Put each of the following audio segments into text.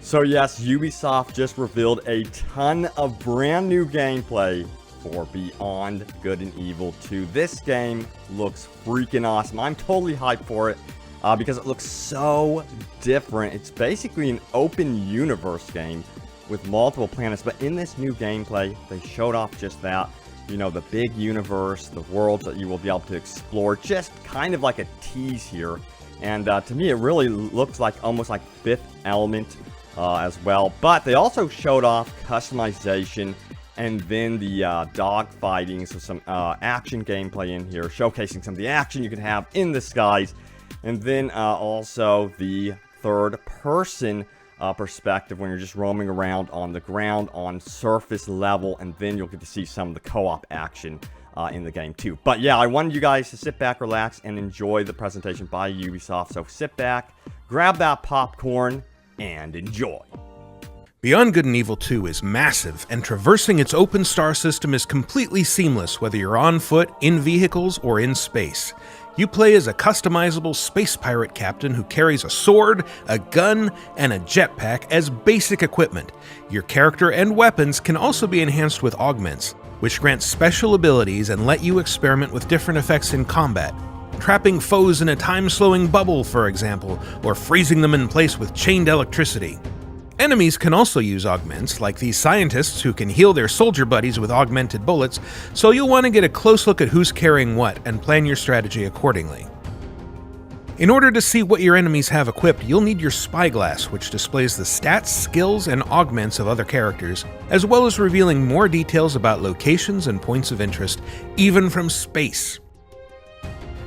So yes, Ubisoft just revealed a ton of brand new gameplay for Beyond Good and Evil 2. This game looks freaking awesome. I'm totally hyped for it because it looks so different. It's basically an open universe game with multiple planets, but in this new gameplay, they showed off just that. You know, the big universe, the worlds that you will be able to explore, just kind of like a tease here. And to me, it really looks like almost like Fifth Element as well. But they also showed off customization and then the dogfighting, so some action gameplay in here, showcasing some of the action you can have in the skies. And then also the third-person perspective when you're just roaming around on the ground on surface level, and then you'll get to see some of the co-op action in the game too. But yeah, I wanted you guys to sit back, relax, and enjoy the presentation by Ubisoft. So sit back, grab that popcorn, and enjoy. Beyond Good and Evil 2 is massive, and traversing its open star system is completely seamless whether you're on foot, in vehicles, or in space. You play as a customizable space pirate captain who carries a sword, a gun, and a jetpack as basic equipment. Your character and weapons can also be enhanced with augments, which grant special abilities and let you experiment with different effects in combat. Trapping foes in a time-slowing bubble, for example, or freezing them in place with chained electricity. Enemies can also use augments, like these scientists who can heal their soldier buddies with augmented bullets, so you'll want to get a close look at who's carrying what and plan your strategy accordingly. In order to see what your enemies have equipped, you'll need your spyglass, which displays the stats, skills, and augments of other characters, as well as revealing more details about locations and points of interest, even from space.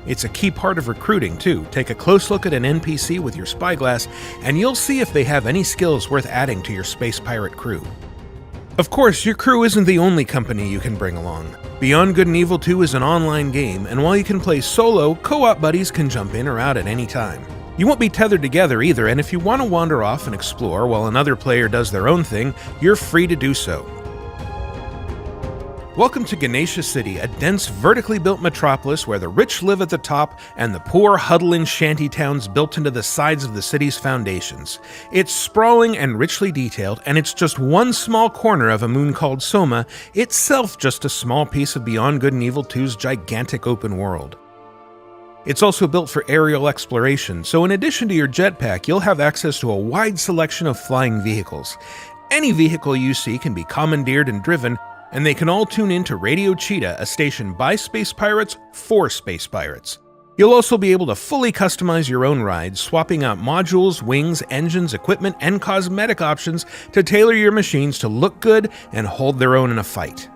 It's a key part of recruiting, too. Take a close look at an NPC with your spyglass, and you'll see if they have any skills worth adding to your space pirate crew. Of course, your crew isn't the only company you can bring along. Beyond Good and Evil 2 is an online game, and while you can play solo, co-op buddies can jump in or out at any time. You won't be tethered together either, and if you want to wander off and explore while another player does their own thing, you're free to do so. Welcome to Ganesha City, a dense, vertically built metropolis where the rich live at the top and the poor huddle in shanty towns built into the sides of the city's foundations. It's sprawling and richly detailed, and it's just one small corner of a moon called Soma, itself just a small piece of Beyond Good and Evil 2's gigantic open world. It's also built for aerial exploration, so in addition to your jetpack, you'll have access to a wide selection of flying vehicles. Any vehicle you see can be commandeered and driven, and they can all tune in to Radio Cheetah, a station by space pirates for space pirates. You'll also be able to fully customize your own rides, swapping out modules, wings, engines, equipment, and cosmetic options to tailor your machines to look good and hold their own in a fight.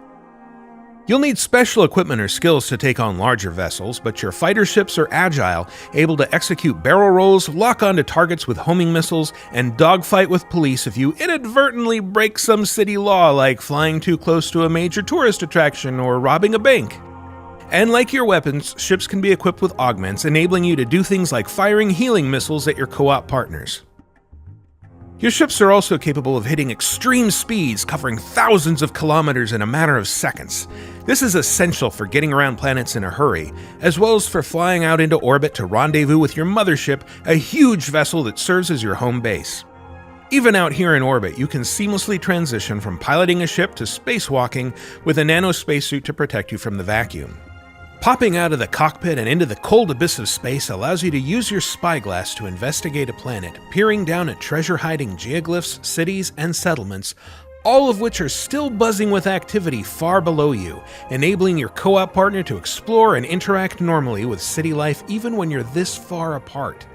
You'll need special equipment or skills to take on larger vessels, but your fighter ships are agile, able to execute barrel rolls, lock onto targets with homing missiles, and dogfight with police if you inadvertently break some city law like flying too close to a major tourist attraction or robbing a bank. And like your weapons, ships can be equipped with augments, enabling you to do things like firing healing missiles at your co-op partners. Your ships are also capable of hitting extreme speeds, covering thousands of kilometers in a matter of seconds. This is essential for getting around planets in a hurry, as well as for flying out into orbit to rendezvous with your mothership, a huge vessel that serves as your home base. Even out here in orbit, you can seamlessly transition from piloting a ship to spacewalking with a nano spacesuit to protect you from the vacuum. Popping out of the cockpit and into the cold abyss of space allows you to use your spyglass to investigate a planet, peering down at treasure-hiding geoglyphs, cities, and settlements, all of which are still buzzing with activity far below you, enabling your co-op partner to explore and interact normally with city life even when you're this far apart.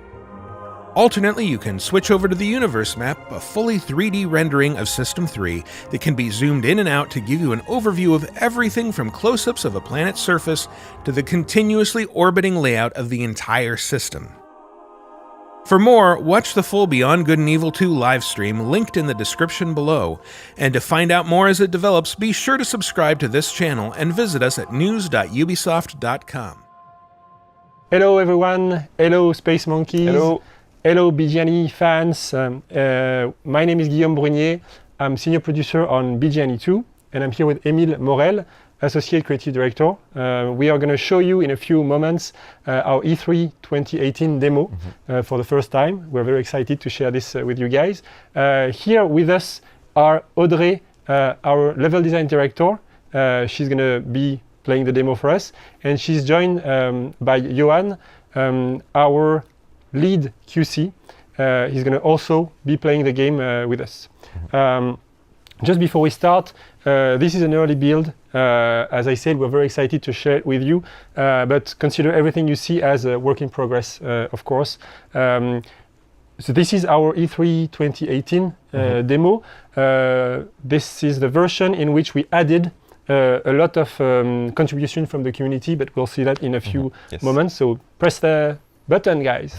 Alternately, you can switch over to the Universe map, a fully 3D rendering of System 3 that can be zoomed in and out to give you an overview of everything from close-ups of a planet's surface to the continuously orbiting layout of the entire system. For more, watch the full Beyond Good and Evil 2 livestream linked in the description below, and to find out more as it develops, be sure to subscribe to this channel and visit us at news.ubisoft.com. Hello everyone, hello Space Monkeys. Hello. Hello BG&E fans, my name is Guillaume Brunier, I'm senior producer on BG&E 2, and I'm here with Emile Morel, Associate Creative Director. We are going to show you in a few moments our E3 2018 demo for the first time. We're very excited to share this with you guys. Here with us are Audrey, our level design director. She's going to be playing the demo for us, and she's joined by Johan, our lead QC. He's going to also be playing the game with us. Just before we start, this is an early build. As I said, we're very excited to share it with you, but consider everything you see as a work in progress, of course. So this is our E3 2018 demo. This is the version in which we added a lot of contribution from the community, but we'll see that in a few moments. So press the button, guys.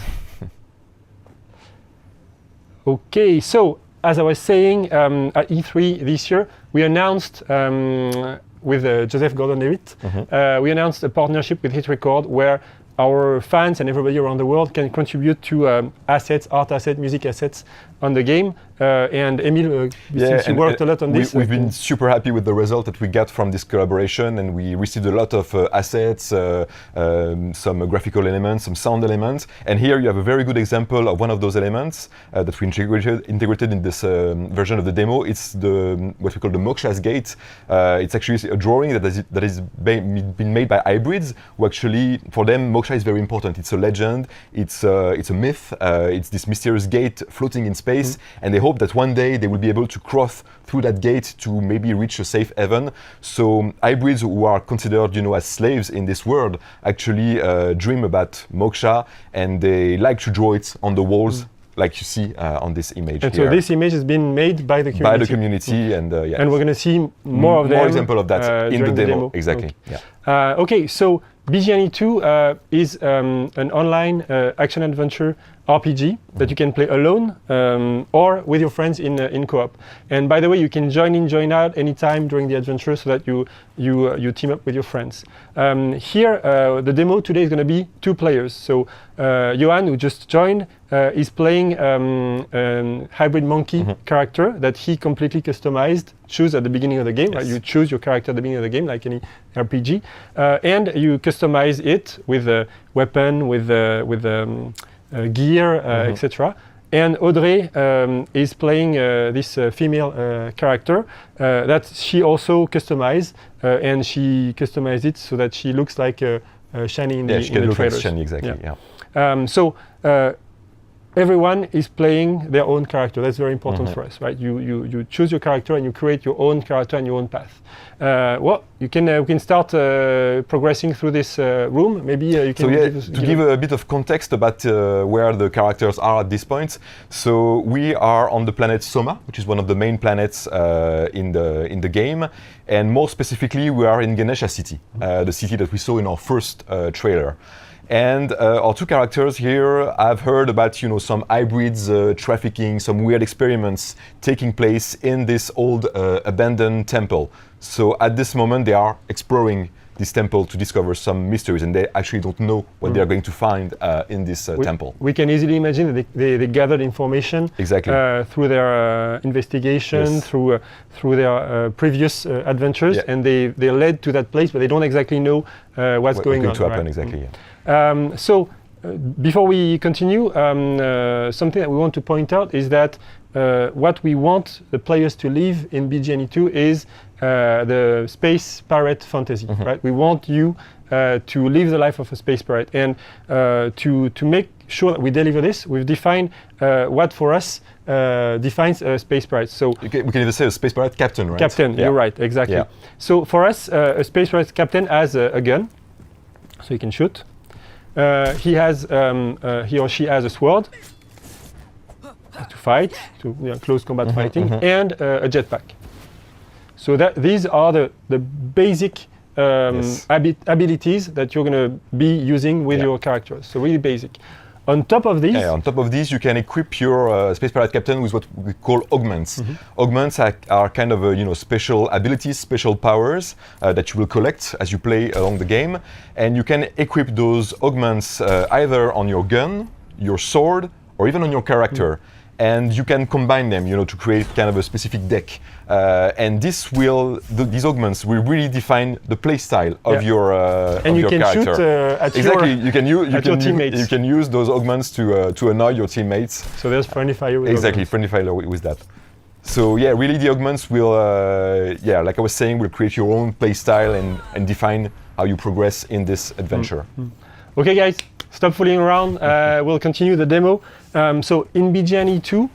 Okay, so as I was saying, at E3 this year, we announced with Joseph Gordon-Levitt, we announced a partnership with Hit Record where our fans and everybody around the world can contribute to assets, art assets, music assets on the game. And Emile, since you worked a lot on this. We've been super happy with the result that we got from this collaboration, and we received a lot of assets, some graphical elements, some sound elements. And here you have a very good example of one of those elements that we integrated in this version of the demo. It's what we call the Moksha's Gate. It's actually a drawing that is been made by hybrids, who actually, for them, Moksha is very important. It's a legend, it's a myth, it's this mysterious gate floating in space, and they hope that one day they will be able to cross through that gate to maybe reach a safe haven. So hybrids who are considered, as slaves in this world actually dream about moksha, and they like to draw it on the walls, like you see on this image. And here. so this image has been made by the community. By the community, and yes. And we're going to see more of them. More example of that in the demo. Okay. Exactly. Yeah. Okay, so BG&E 2 is an online action-adventure RPG that you can play alone or with your friends in co-op. And by the way, you can join in, join out anytime during the adventure so that you team up with your friends. Here, the demo today is going to be 2 players. So Johan, who just joined, is playing hybrid monkey character that he completely customized, choose at the beginning of the game. Right? You choose your character at the beginning of the game, like any RPG, and you customize it with a weapon, with gear, etc. And Audrey is playing this female character that she also customized, and she customized it so that she looks like Shani in the she can look trailers. like Shani, exactly. So everyone is playing their own character. That's very important for us, right? You choose your character and you create your own character and your own path. Well, we can start progressing through this room. Maybe you can. So give a bit of context about where the characters are at this point. So we are on the planet Soma, which is one of the main planets in the game, and more specifically, we are in Ganesha City, the city that we saw in our first trailer. And our 2 characters here, I've heard about some hybrids trafficking, some weird experiments taking place in this old abandoned temple. So at this moment they are exploring this temple to discover some mysteries, and they actually don't know what they are going to find in this temple. We can easily imagine that they gathered information through their investigation, through their previous adventures, and they led to that place, but they don't exactly know what's going on. To happen, exactly. So before we continue, something that we want to point out is that what we want the players to live in BG&E 2 is the space pirate fantasy, right? We want you to live the life of a space pirate, and to make sure that we deliver this, we've defined what for us defines a space pirate. So we can even say a space pirate captain, right? Captain, you're right, exactly. Yeah. So for us, a space pirate captain has a gun, so he can shoot. He or she has a sword to fight, to close combat fighting, and a jetpack. So these are the basic abilities that you're going to be using with your characters. So really basic. On top of these, you can equip your Space Pirate Captain with what we call augments. Augments are kind of special abilities, special powers that you will collect as you play along the game, and you can equip those augments either on your gun, your sword, or even on your character. and you can combine them, to create kind of a specific deck. And these augments will really define the play style of your and you can character. shoot at your teammates. You can use those augments to annoy your teammates. So there's friendly fire with exactly augments. friendly fire with that. So yeah, really the augments will, like I was saying, will create your own play style and define how you progress in this adventure. Okay, guys, stop fooling around. We'll continue the demo. So in BG&E 2,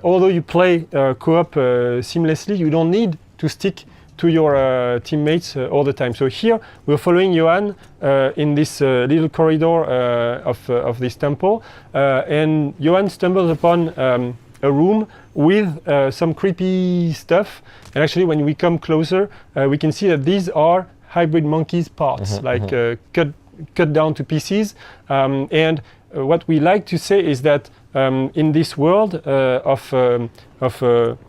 although you play co-op seamlessly, you don't need to stick to your teammates all the time. So here we're following Johan in this little corridor of this temple, and Johan stumbles upon a room with some creepy stuff. And actually, when we come closer, we can see that these are hybrid monkeys parts, cut down to pieces. And what we like to say is that in this world of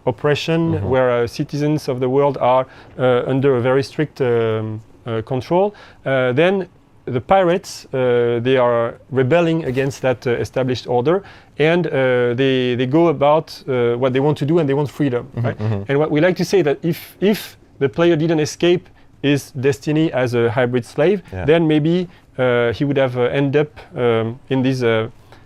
oppression, where citizens of the world are under a very strict control, then the pirates, they are rebelling against that established order, and they go about what they want to do, and they want freedom. Right? And what we like to say that if the player didn't escape his destiny as a hybrid slave, then maybe he would have ended up in these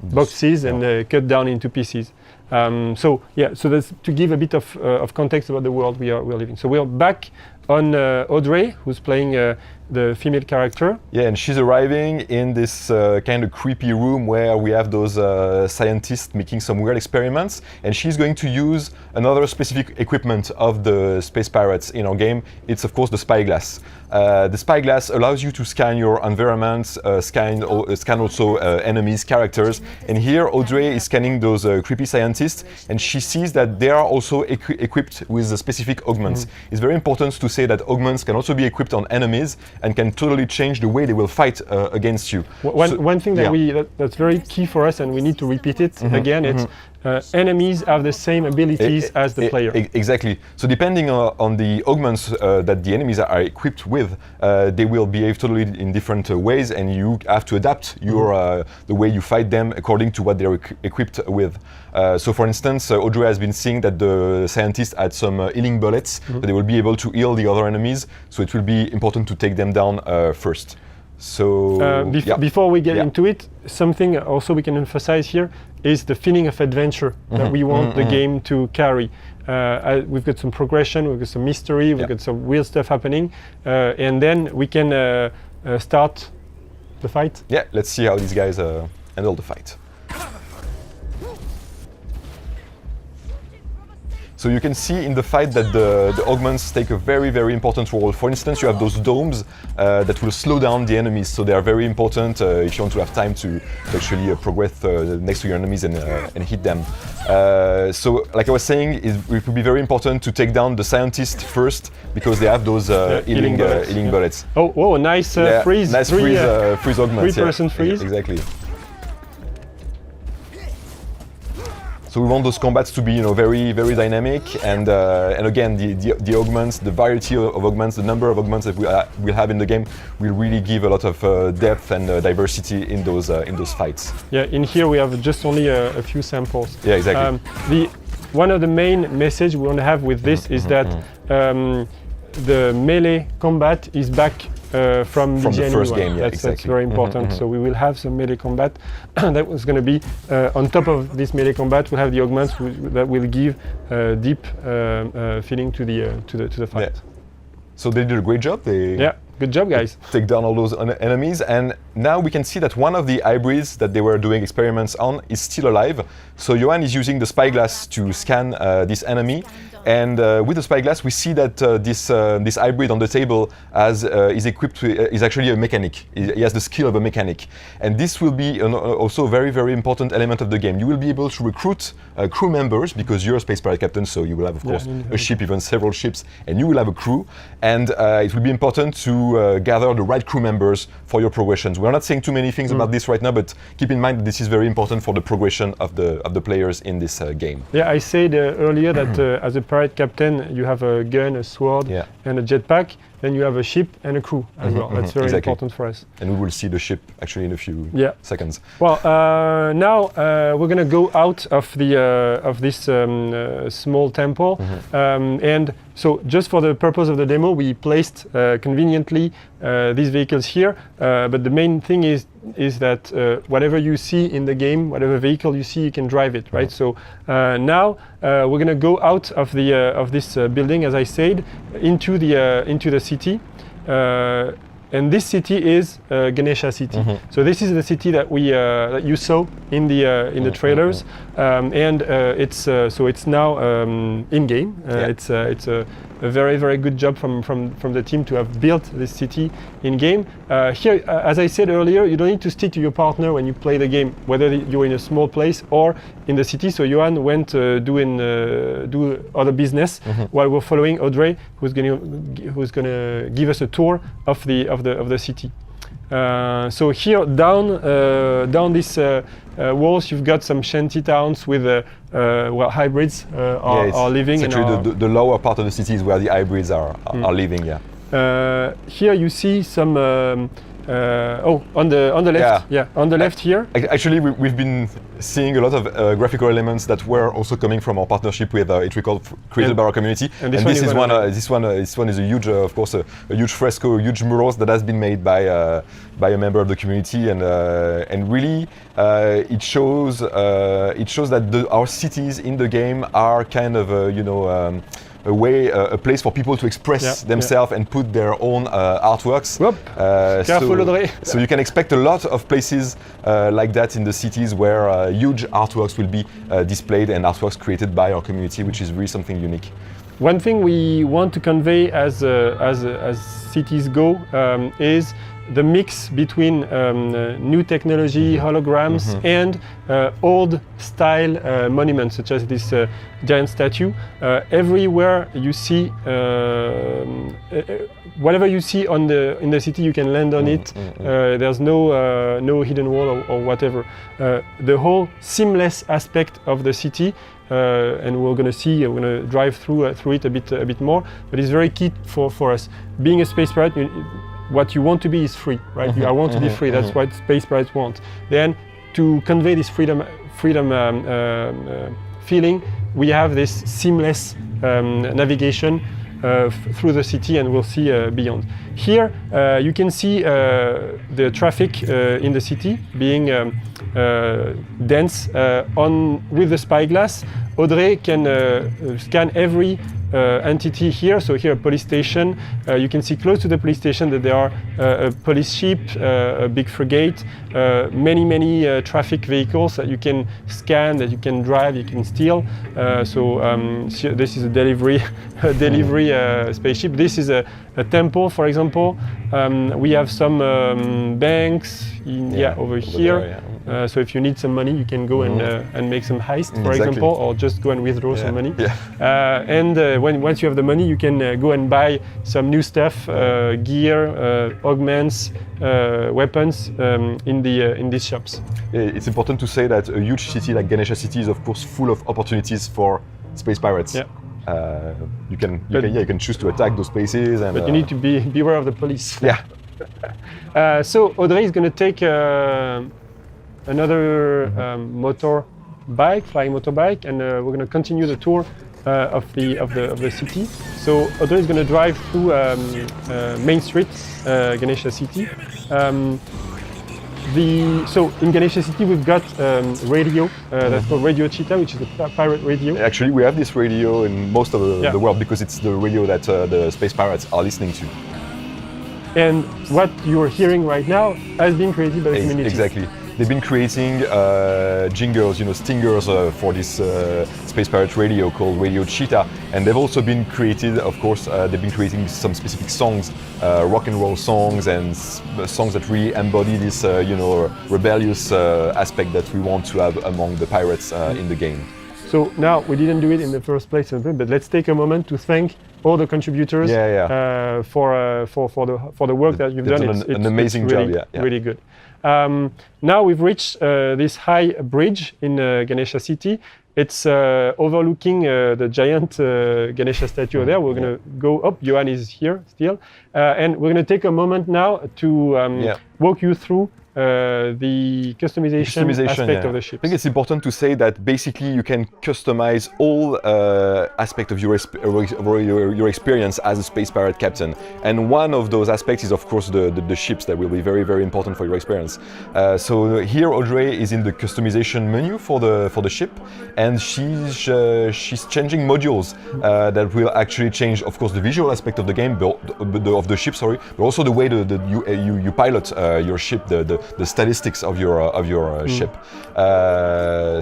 boxes and cut down into pieces. So that's to give a bit of context about the world we're living. So we're back on Audrey, who's playing the female character. Yeah, and she's arriving in this kind of creepy room where we have those scientists making some weird experiments, and she's going to use another specific equipment of the space pirates in our game. It's of course the spyglass. The spyglass allows you to scan your environment, scan also enemies, characters, and here Audrey is scanning those creepy scientists, and she sees that they are also equipped with specific augments. It's very important to say that augments can also be equipped on enemies and can totally change the way they will fight against you. One thing that's very key for us, and we need to repeat it again, it's enemies have the same abilities as the player. Exactly. So depending on the augments that the enemies are equipped with, they will behave totally in different ways, and you have to adapt your the way you fight them according to what they're equipped with. So for instance, Audrey has been seeing that the scientists had some healing bullets, that they will be able to heal the other enemies, so it will be important to take them down first. So before we get into it, something also we can emphasize here is the feeling of adventure that we want the game to carry. We've got some progression, we've got some mystery, we've got some weird stuff happening, and then we can start the fight. Yeah, let's see how these guys handle the fight. So you can see in the fight that the augments take a very, very important role. For instance, you have those domes that will slow down the enemies, so they are very important if you want to have time to actually progress next to your enemies and hit them. So, like I was saying, it would be very important to take down the scientists first, because they have those healing bullets. Oh, whoa, nice freeze. Nice freeze augments. 3% freeze. Exactly. So we want those combats to be, very, very dynamic, and again, the augments, the variety of augments, the number of augments that we'll have in the game will really give a lot of depth and diversity in those fights. Yeah, in here we have just only a few samples. Yeah, exactly. One of the main message we want to have with this is that the melee combat is back from the first game. Yeah, that's very important. So we will have some melee combat. That was going to be on top of this melee combat. We'll have the augments that will give deep feeling to the fight. Yeah. So they did a great job. Good job, guys. Take down all those enemies, and now we can see that one of the hybrids that they were doing experiments on is still alive. So Johan is using the spyglass to scan this enemy. And with the spyglass, we see that this hybrid on the table is equipped is actually a mechanic. He has the skill of a mechanic, and this will be also a very, very important element of the game. You will be able to recruit crew members, because you're a space pirate captain, so you will have, of course, a ship, even several ships, and you will have a crew. And it will be important to gather the right crew members for your progressions. We're not saying too many things about this right now, but keep in mind that this is very important for the progression of the players in this game. Yeah, I said earlier that as a pirate captain, you have a gun, a sword, and a jetpack. Then you have a ship and a crew as well. That's very important for us. And we will see the ship actually in a few seconds. Well, now we're going to go out of the of this small temple, and so just for the purpose of the demo, we placed conveniently these vehicles here. But the main thing is that whatever you see in the game, whatever vehicle you see, you can drive it, right? So now we're going to go out of the of this building, as I said, into the city. And this city is Ganesha City. So this is the city that we that you saw in the trailers, and it's now in game. It's a very good job from the team to have built this city in game. Here, as I said earlier, you don't need to stick to your partner when you play the game, whether you're in a small place or in the city. So Johan went do other business while we're following Audrey, who's gonna give us a tour of the city. So here down these walls, you've got some shanty towns with hybrids are living. Actually, the lower part of the city is where the hybrids are living. Here you see some. On the left, on the left here. Actually, we've been seeing a lot of graphical elements that were also coming from our partnership with created by our community. And this one is a huge, of course, a huge fresco, a huge murals that has been made by a member of the community, and really it shows that our cities in the game are kind of a place for people to express themselves and put their own artworks. So you can expect a lot of places like that in the cities where huge artworks will be displayed, and artworks created by our community, which is really something unique. One thing we want to convey as cities go is the mix between new technology, holograms, and old style monuments, such as this giant statue. Everywhere you see, whatever you see in the city, you can land on it. There's no hidden wall or whatever. The whole seamless aspect of the city. And we're going to drive through it a bit more. But it's very key for us. Being a space pirate, what you want to be is free, right? I want to be free. That's what space pirates want. Then, to convey this freedom feeling, we have this seamless navigation through the city, and we'll see beyond. Here, you can see the traffic in the city being dense with the spyglass. Audrey can scan every entity here. So here, a police station. You can see close to the police station that there are a police ship, a big frigate, many traffic vehicles that you can scan, that you can drive, you can steal. So this is a delivery spaceship. This is a temple, for example. We have some banks over here. So if you need some money, you can go and make some heist, for example, or just go and withdraw some money. And once you have the money, you can go and buy some new stuff, gear, augments, weapons in these shops. It's important to say that a huge city like Ganesha City is, of course, full of opportunities for space pirates. You can choose to attack those places, but you need to beware of the police. So Audrey is going to take another flying motorbike, and we're going to continue the tour of the city. So Audrey is going to drive through Main Street, Ganesha City. So in Ganesha City we've got radio that's called Radio Cheetah, which is a pirate radio. Actually, we have this radio in most of the world because it's the radio that the space pirates are listening to. And what you're hearing right now has been created by the community. Exactly. They've been creating jingles, stingers for this space pirate radio called Radio Cheetah, and they've also been created, of course, they've been creating some specific songs, rock and roll songs, and songs that really embody this, rebellious aspect that we want to have among the pirates in the game. So now, we didn't do it in the first place, but let's take a moment to thank all the contributors for the work that you've done. It's an amazing job, really good. Now we've reached this high bridge in Ganesha City. It's overlooking the giant Ganesha statue there. We're going to go up. Johan is here still. And we're going to take a moment now to walk you through the customization aspect of the ship. I think it's important to say that basically you can customize all aspects of your experience as a space pirate captain. And one of those aspects is of course the ships that will be very, very important for your experience. So here Audrey is in the customization menu for the ship, and she's changing modules that will actually change, of course, the visual aspect of the game, of the ship, sorry, but also the way you pilot your ship, the statistics of your ship.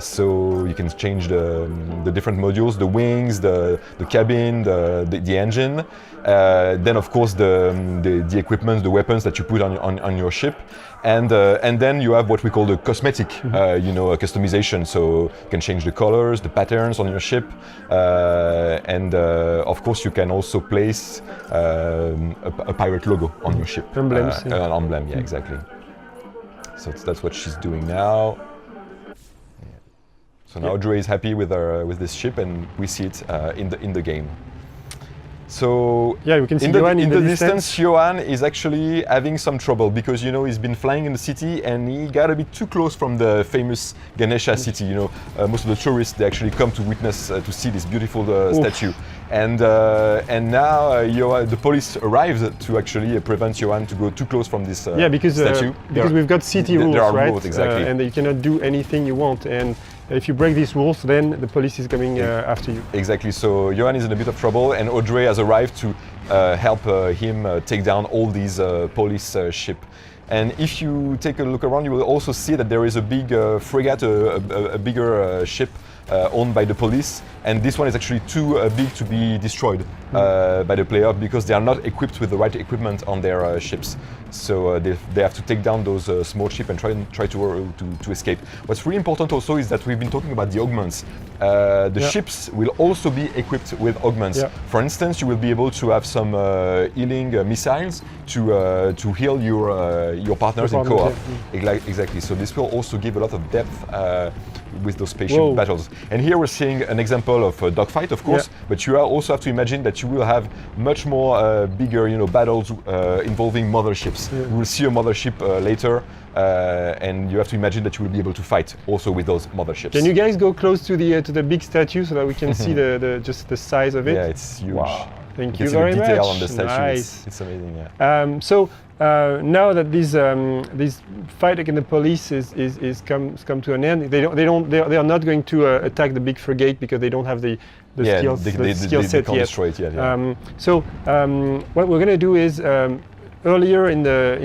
So you can change the different modules, the wings, the cabin, the engine. Then of course the equipment, the weapons that you put on your ship, and then you have what we call the cosmetic, customization. So you can change the colors, the patterns on your ship, and of course you can also place a pirate logo on your ship. Emblems. An emblem, yeah, exactly. So that's what she's doing now. Yeah. So now Audrey is happy with this ship, and we see it in the game. So we can see in Johan the distance, Johan is actually having some trouble because he's been flying in the city and he got a bit too close from the famous Ganesha city. Most of the tourists, they actually come to witness to see this beautiful statue. And now the police arrived to actually prevent Johan to go too close from this statue. Because we've got city rules, there are right? rules, exactly. And you cannot do anything you want. And if you break these rules, then the police is coming after you. Exactly. So Johan is in a bit of trouble, and Audrey has arrived to help him take down all these police ship. And if you take a look around, you will also see that there is a big frigate, a bigger ship owned by the police, and this one is actually too big to be destroyed by the player because they are not equipped with the right equipment on their ships. So they have to take down those small ships and try to escape. What's really important also is that we've been talking about the augments. The ships will also be equipped with augments. Yeah. For instance, you will be able to have some healing missiles to heal your partners in co-op. Yeah. Exactly. So this will also give a lot of depth with those spaceship battles. And here we're seeing an example of a dogfight, of course, but you also have to imagine that you will have much more bigger, battles involving motherships. Yeah. We will see a mothership later, and you have to imagine that you will be able to fight also with those motherships. Can you guys go close to the big statue so that we can see just the size of it? Yeah, it's huge. Wow. Thank you see very the detail much. On the statue. Nice. It's amazing. Yeah. So now that this fight against the police is come to an end, they are not going to attack the big frigate because they don't have the skill set yet. Destroy it yet. Yeah. So what we're going to do is earlier in the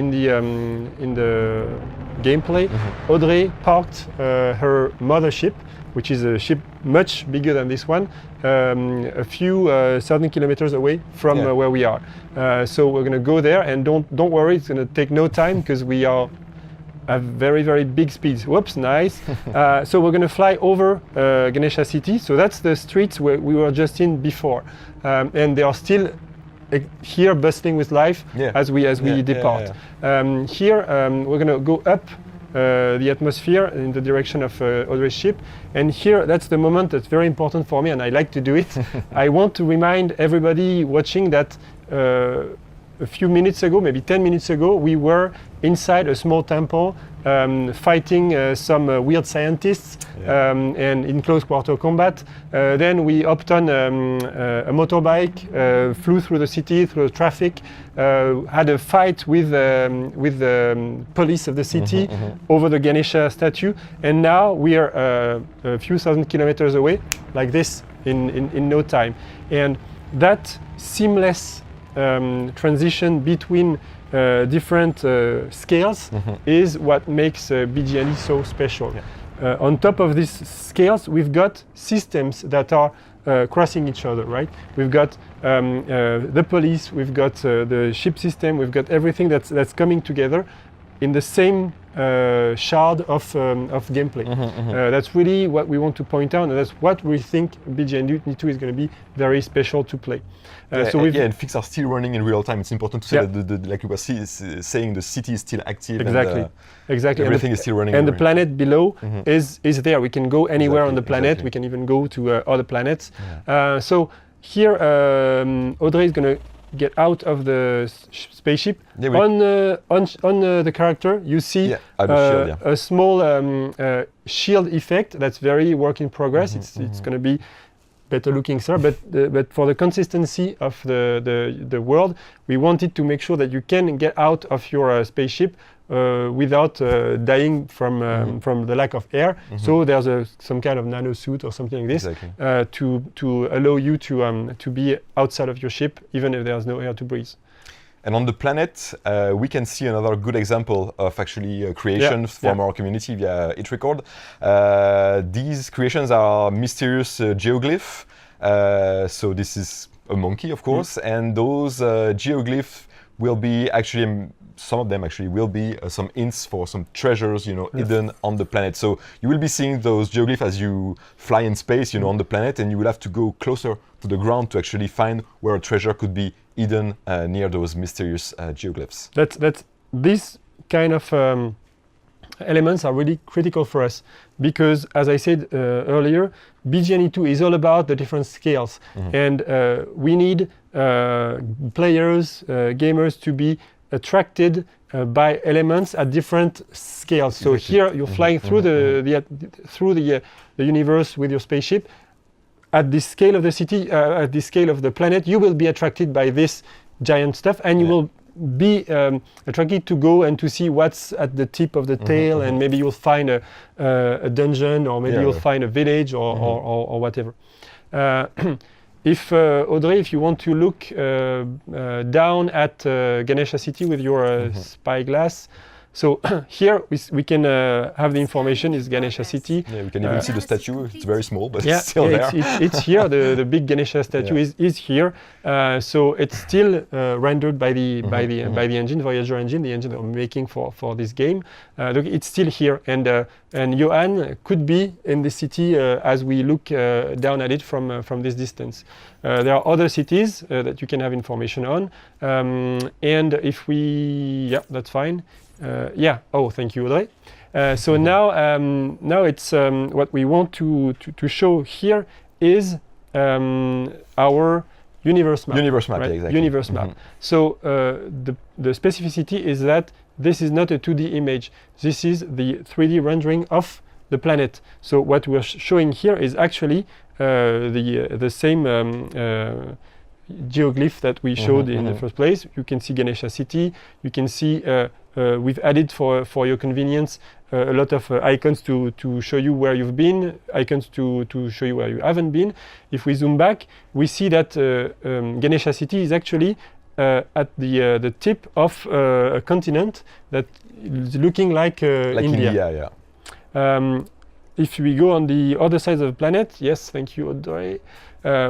gameplay, Audrey parked her mothership, which is a ship much bigger than this one, a few certain kilometers away from where we are. So we're going to go there, and don't worry, it's going to take no time because we are at very, very big speeds. Whoops, nice. So we're going to fly over Ganesha City. So that's the streets where we were just in before, and they are still here bustling with life as we depart. Here we're going to go up the atmosphere in the direction of Audrey's ship, and here that's the moment that's very important for me, and I like to do it. I want to remind everybody watching that a few minutes ago, maybe 10 minutes ago, we were inside a small temple fighting some weird scientists and in close quarter combat. Then we hopped on a motorbike, flew through the city, through the traffic, had a fight with the police of the city over the Ganesha statue, and now we are a few thousand kilometers away, like this, in no time. And that seamless transition between different scales is what makes BG&E so special. On top of these scales, we've got systems that are crossing each other, right? We've got the police, we've got the ship system, we've got everything that's coming together in the same shard of gameplay. That's really what we want to point out, and that's what we think BG&E 2 is going to be very special to play. And things are still running in real time. It's important to say that, like you were saying, the city is still active. Exactly. And everything is still running. And the planet below is there. We can go anywhere on the planet. We can even go to other planets. So here, Audrey is going to get out of the spaceship. On the character, you see a small shield effect that's very work in progress. It's going to be better looking, sir. But for the consistency of the world, we wanted to make sure that you can get out of your spaceship without dying from the lack of air. So there's some kind of nano suit or something like this to allow you to be outside of your ship, even if there's no air to breathe. And on the planet, we can see another good example of actually creations from our community via Hit Record. These creations are mysterious geoglyph. So this is a monkey, of course, and those geoglyphs will be actually, some of them actually will be some hints for some treasures, hidden on the planet. So you will be seeing those geoglyphs as you fly in space, on the planet, and you will have to go closer to the ground to actually find where a treasure could be hidden near those mysterious geoglyphs. These kind of elements are really critical for us because, as I said earlier, BG&E 2 is all about the different scales, and we need players, gamers to be attracted by elements at different scales. So here you're flying through the universe with your spaceship. At the scale of the city, at the scale of the planet, you will be attracted by this giant stuff, and you will be attracted to go and to see what's at the tip of the tail, and maybe you'll find a dungeon, or maybe you'll find a village, or whatever. If Audrey, if you want to look down at Ganesha City with your spyglass, so here we can have the information is Ganesha City. Yeah, we can even see the statue. It's very small, but it's still there. It's here. The big Ganesha statue is here. So it's still rendered by the engine, Voyager engine, the engine that we're making for this game. Look, it's still here, and Johan could be in the city as we look down at it from this distance. There are other cities that you can have information on, and if we, that's fine. Oh, thank you, Audrey. So now it's what we want to show here is our universe map. Universe map, right? exactly. Universe map. So the specificity is that this is not a 2D image. This is the 3D rendering of the planet. So what we're showing here is actually the same geoglyph that we showed in the first place. You can see Ganesha City. You can see we've added for your convenience a lot of icons to show you where you've been, icons to show you where you haven't been. If we zoom back, we see that Ganesha City is actually at the tip of a continent that is looking like India. If we go on the other side of the planet, yes, thank you, Audrey.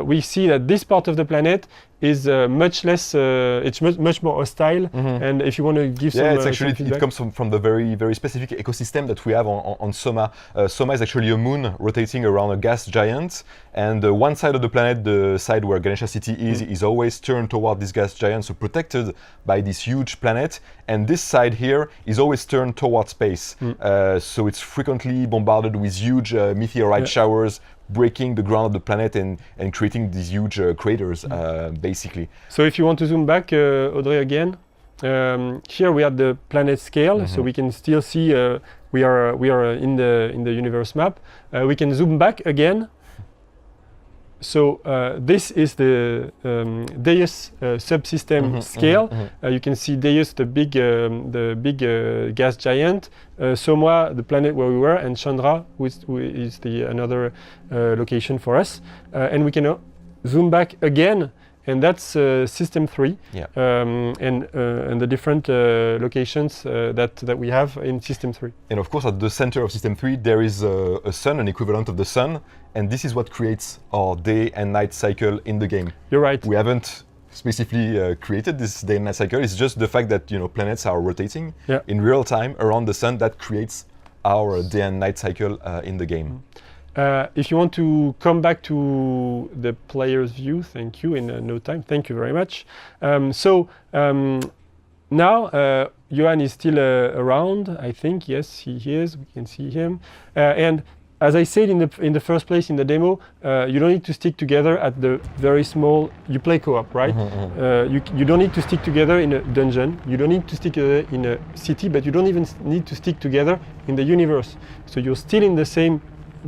We see that this part of the planet is much less, it's much more hostile. And if you want to give some it's actually, some it comes from the very specific ecosystem that we have on Soma. Soma is actually a moon rotating around a gas giant, and one side of the planet, the side where Ganesha City is always turned toward this gas giant, so protected by this huge planet, and this side here is always turned toward space. So it's frequently bombarded with huge meteorite showers, breaking the ground of the planet and creating these huge craters, basically. So if you want to zoom back, Audrey, again, here we have the planet scale, so we can still see we are in the universe map. We can zoom back again. So this is the Deus subsystem scale. You can see Deus, the big gas giant, Soma, the planet where we were, and Chandra, who is the another location for us. And we can zoom back again, and that's System 3, and the different locations that we have in System 3. And of course, at the center of System 3, there is a sun, an equivalent of the sun, and this is what creates our day and night cycle in the game. You're right. We haven't specifically created this day and night cycle. It's just the fact that planets are rotating in real time around the sun that creates our day and night cycle in the game. If you want to come back to the player's view, thank you, in no time. Thank you very much. Now, Johan is still around, I think. Yes, he is. We can see him. And as I said in the first place in the demo, you don't need to stick together at the very small. You play co-op, right? You don't need to stick together in a dungeon. You don't need to stick together in a city, but you don't even need to stick together in the universe. So you're still in the same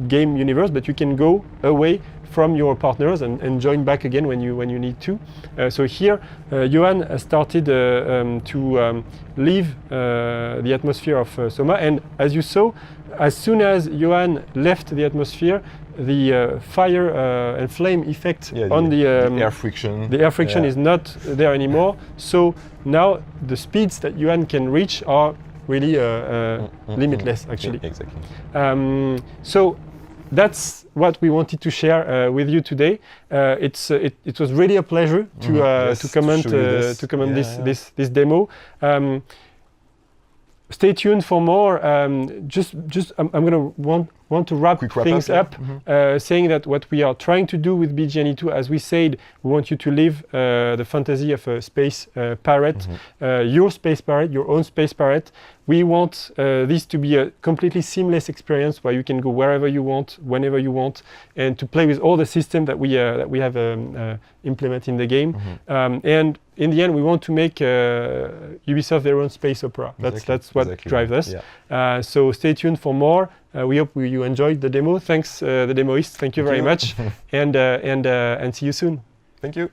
game universe, but you can go away from your partners and join back again when you need to. So here, Johan has started to leave the atmosphere of Soma, and as you saw, as soon as Johan left the atmosphere, the fire and flame effect on the air friction. The air friction is not there anymore. So now the speeds that Johan can reach are really limitless, actually. Exactly. So that's what we wanted to share with you today. It was really a pleasure to comment this demo. Stay tuned for more. I'm going to want to wrap things up, saying that what we are trying to do with BG&E 2, as we said, we want you to live the fantasy of a space pirate, your space pirate, your own space pirate. We want this to be a completely seamless experience where you can go wherever you want, whenever you want, and to play with all the system that we have implemented in the game. And in the end, we want to make Ubisoft their own space opera. That's what drives us. Yeah. So stay tuned for more. We hope you enjoyed the demo. Thanks, the demoist. Thank you very much, and see you soon. Thank you.